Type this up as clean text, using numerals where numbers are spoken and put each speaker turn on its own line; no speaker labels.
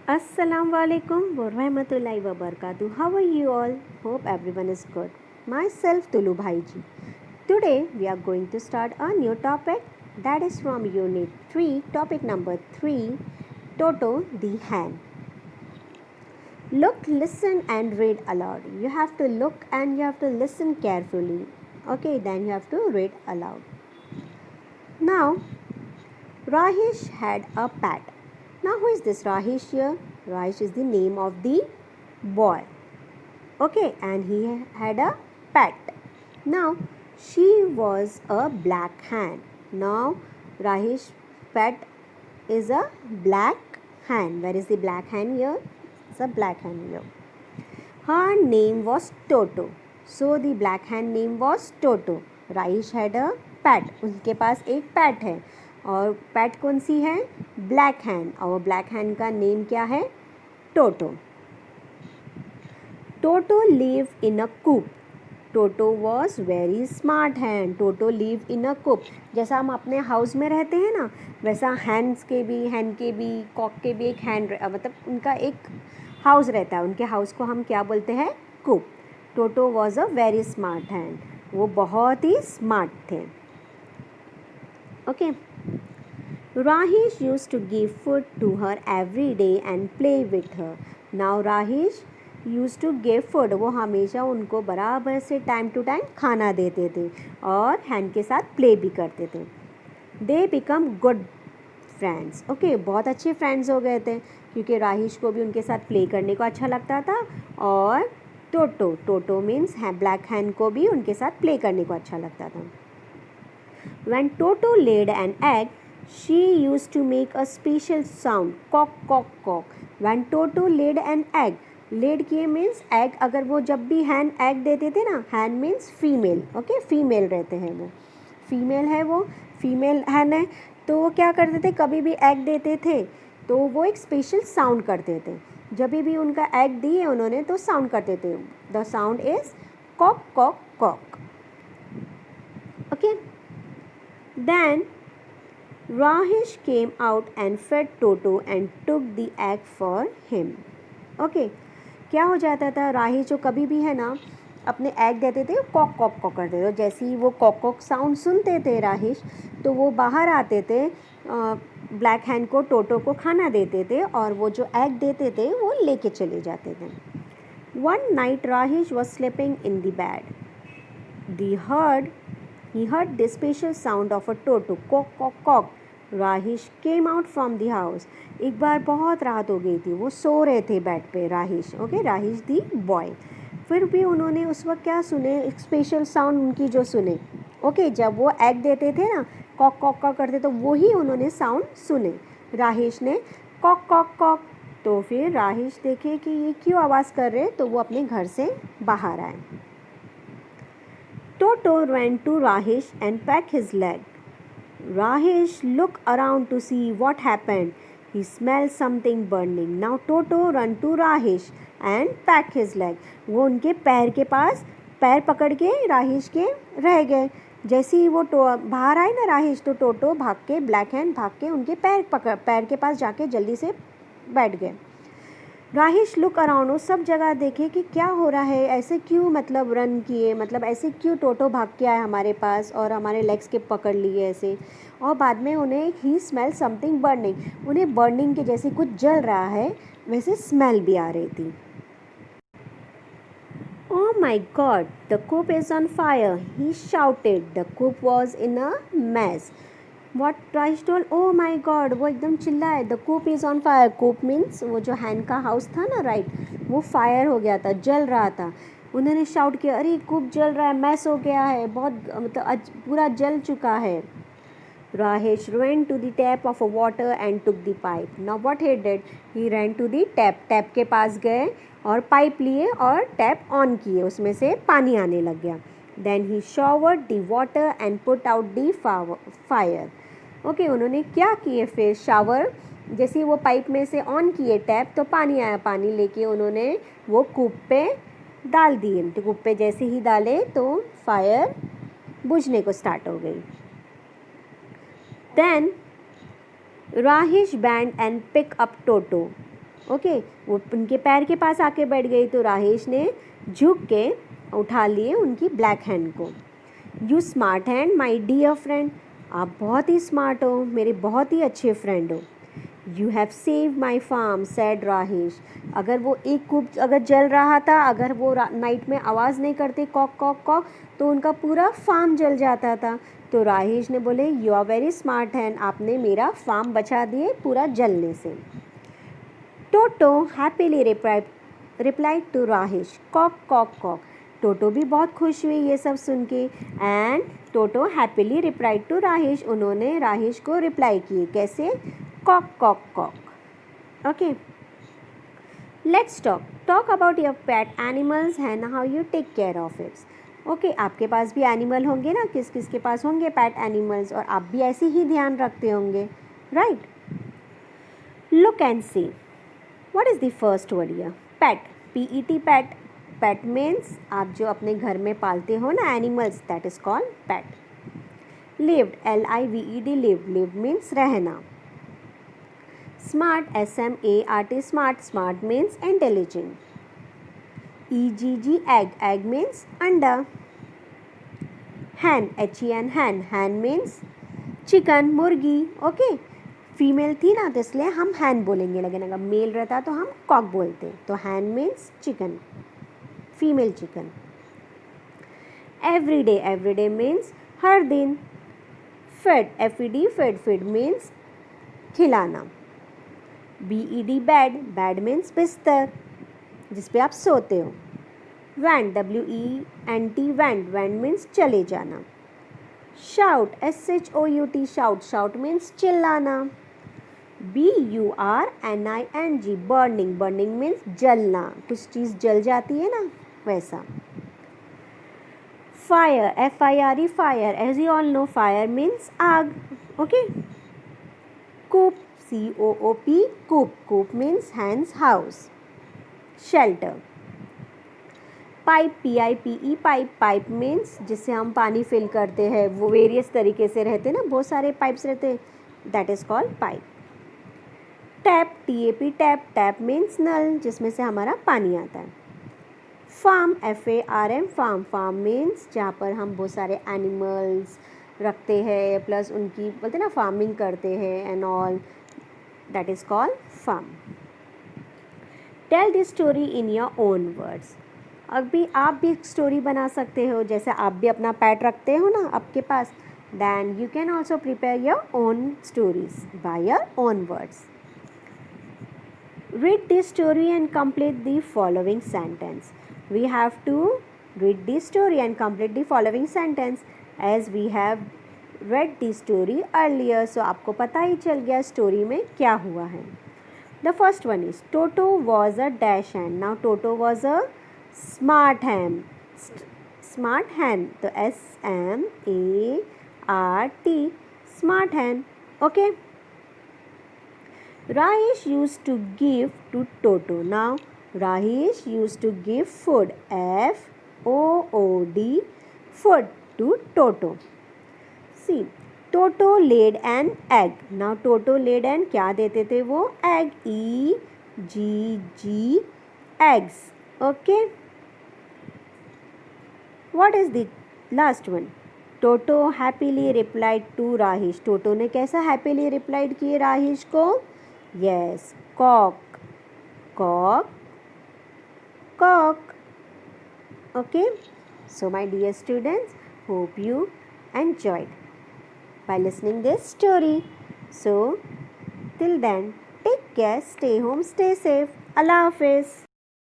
Assalamu alaikum warahmatullahi wabarakatuh. How are you all? Hope everyone is good. Myself Tulu Bhaiji. Today we are going to start a new topic that is from Unit 3, topic number 3, Toto the Hen. Look, listen and read aloud. You have to look and you have to listen carefully. Okay, then you have to read aloud. Now, Rahish had a pet. Now, who is this Rahish here? Rahish is the name of the boy. Okay, and he had a pet. Now, she was a black hen. Now, Rahish's pet is a black hen. Where is the black hen here? It's a black hen here. Her name was Toto. So, the black hen name was Toto. Rahish had a pet. उनके पास एक pet है और pet कौन सी है? Black hen. और black hen का name क्या है? Toto. Toto lived in a coop. Toto was very smart hen. Toto lived in a coop. जैसा हम अपने हाउस में रहते हैं ना, वैसा हैंस के भी, हैन के भी, कॉक के भी एक हैन मतलब उनका एक हाउस रहता है. उनके हाउस को हम क्या बोलते हैं? Coop. Toto was a very smart hen. वो बहुत ही स्मार्ट थे. Okay. Rahish used to give food to her every day and play with her. Now Rahish use to give food. वो हमेशा उनको बराबर से टाइम टू टाइम खाना देते थे और हैंड के साथ प्ले भी करते थे. They become good friends. Okay, बहुत अच्छे फ्रेंड्स हो गए थे क्योंकि राहिश को भी उनके साथ प्ले करने को अच्छा लगता था और टोटो मीन्स है ब्लैक हैन को भी उनके साथ प्ले करने को अच्छा लगता था. When Toto laid an egg she use to make a special sound, cock cock cock. When Toto laid an egg, laid किए मीन्स एग. अगर वो जब भी हैन एग देते थे ना, hen means female. Okay, female रहते हैं वो, फीमेल है, वो फीमेल हैन है. तो वो क्या करते थे, कभी भी एग देते थे तो वो एक स्पेशल साउंड करते थे. जब भी उनका एग दिए उन्होंने तो साउंड करते थे. The sound is cock cock cock. Okay. Then Rahish came out and fed Toto and took the egg for him. Okay. क्या हो जाता था, राहिश जो कभी भी है ना अपने एग देते थे, कॉक कॉक कॉक करते थे. जैसे ही वो कॉक कॉक साउंड सुनते थे राहिश, तो वो बाहर आते थे, ब्लैक हैन को, टोटो को खाना देते थे और वो जो एग देते थे वो लेके चले जाते थे. One night Rahish was sleeping in the bed. He heard the special sound of a toto, cock cock cock. Rahish came out from the house. एक बार बहुत रात हो गई थी, वो सो रहे थे बेड पे राहिश. ओके, राहिश दी बॉय. फिर भी उन्होंने उस वक्त क्या सुने, एक स्पेशल साउंड उनकी जो सुने. ओके, जब वो एग देते थे ना, कॉक कॉक कॉक करते, तो वही उन्होंने साउंड सुने. राहिश ने कॉक कॉक कॉक. तो फिर राहिश देखे कि ये क्यों आवाज़ कर रहे, तो वो अपने घर से बाहर आए. Toto ran to Rahish and pecked his leg. Rahish looked around to see what happened. He smelled something burning. Now Toto ran to Rahish and pecked his leg. वो उनके पैर के पास पैर पकड़ के राहिश के रह गए. जैसे ही वो बाहर आए ना राहिश, तो टोटो भाग के, ब्लैक हैंड भाग के उनके पैर के पास जाके जल्दी से बैठ गए. राहिश लुक अराउंड, वो सब जगह देखे कि क्या हो रहा है, ऐसे क्यों मतलब रन किए, मतलब ऐसे क्यों टोटो भाग के आए हमारे पास और हमारे लेग्स के पकड़ लिए ऐसे. और बाद में उन्हें ही स्मेल समथिंग बर्निंग, उन्हें बर्निंग के जैसे कुछ जल रहा है वैसे स्मेल भी आ रही थी. Oh my God, the coop is on fire, he shouted. The coop was in a mess. What Rahish told, oh my God, वो एकदम चिल्लाए. The coop is on fire. Coop means वो जो हैन का हाउस था ना, राइट, वो fire हो गया था, जल रहा था. उन्होंने शाउट किया, अरे कूप जल रहा है, मैस हो गया है, बहुत मतलब पूरा जल चुका है. Rahish ran to the tap of water and took the pipe. Now what he did, he ran to the tap. Tap के पास गए और पाइप लिए और टैप ऑन किए, उसमें से पानी आने लग गया. Then he showered the water and put out the fire. Okay, उन्होंने क्या किए फिर, शावर, जैसे वो पाइप में से ऑन किए टैप तो पानी आया. पानी लेके उन्होंने वो कूप पे डाल दिए. तो कूप पे जैसे ही डाले तो फायर बुझने को स्टार्ट हो गई. Then Rahish bent and picked up Toto. Okay, वो उनके पैर के पास आके बैठ गई तो राहेश ने झुक के उठा लिए उनकी ब्लैक हैंड को। You smart hand my dear friend, आप बहुत ही स्मार्ट हो, मेरे बहुत ही अच्छे फ्रेंड हो। You have save my farm said Rahesh, अगर वो एक कूप अगर जल रहा था, अगर वो नाइट में आवाज़ नहीं करते कॉक कॉक कॉक, तो उनका पूरा फार्म जल जाता था। तो राहेश ने बोले you are very smart hen, आपने मेरा फार्म बचा दिए पूरा जलने से। Toto happily replied to Rahesh cock cock cock, Toto भी बहुत खुश हुई ये सब सुन के। And Toto happily replied to Rahesh, उन्होंने राहेश को रिप्लाई किए कैसे, cock cock cock. Okay, let's talk about your pet animals and how you take care of its. Okay, आपके पास भी एनिमल होंगे ना, किस किस के पास होंगे पेट एनिमल्स, और आप भी ऐसे ही ध्यान रखते होंगे, right. Look and see, what is the first word here, pet, PET pet. Pet means आप जो अपने घर में पालते हो ना animals, that is called pet. Lived, LIVED lived, lived means रहना। Smart, SMART smart, smart means intelligent. EGG egg, egg means अंडा। Hen, HEN hen, hen means chicken, मुर्गी। ओके, फीमेल थी ना तो इसलिए हम हैन बोलेंगे, लेकिन अगर मेल रहता तो हम कॉक बोलते। तो hen means chicken, female chicken. Everyday, everyday means हर दिन। Fed, FED fed, fed means खिलाना। BED बेड, बेड मीन्स बिस्तर जिस पे आप सोते हो। Went, WENT went, went means चले जाना। Shout, SHOUT shout, shout means चिल्लाना। BURNING बर्निंग, बर्निंग मीन्स जलना, कुछ चीज़ जल जाती है ना वैसा। Fire, FIRE fire, as you all know fire means आग। ओके, कूप, COOP कूप, कूप means hens house. Shelter, pipe, PIPE pipe, pipe means जिससे हम पानी फिल करते हैं, वो वेरियस तरीके से रहते हैं ना, बहुत सारे पाइप्स रहते हैं, that is called pipe. Tap, TAP tap, tap means नल जिसमें से हमारा पानी आता है। Farm, FARM farm, farm means जहाँ पर हम बहुत सारे एनिमल्स रखते हैं, प्लस उनकी बोलते हैं ना फार्मिंग करते हैं and all, that is called farm. Tell this story in your own words, अभी आप भी एक स्टोरी बना सकते हो, जैसे आप भी अपना पेट रखते हो ना आपके पास, then you can also prepare your own stories by your own words. Read this story and complete the following sentence. We have to read this story and complete the following sentence as we have read the story earlier. So आपको पता ही चल गया story में क्या हुआ है। The first one is Toto was a dash hand. Now Toto was a smart hen. Smart hen. तो SMART smart hen. Okay. Rahesh used to give to Toto. Now, Rahesh used to give food, FOOD, food to Toto. See, Toto laid an egg. Now, Toto laid an क्या देते थे वो egg, EGG eggs. Okay. What is the last one? Toto happily replied to Rahesh. Toto ने कैसा happily replied किए राहेश को? Yes, cock, cock, cock. Okay, so my dear students, hope you enjoyed by listening this story. So till then, take care, stay home, stay safe. Allah Hafiz.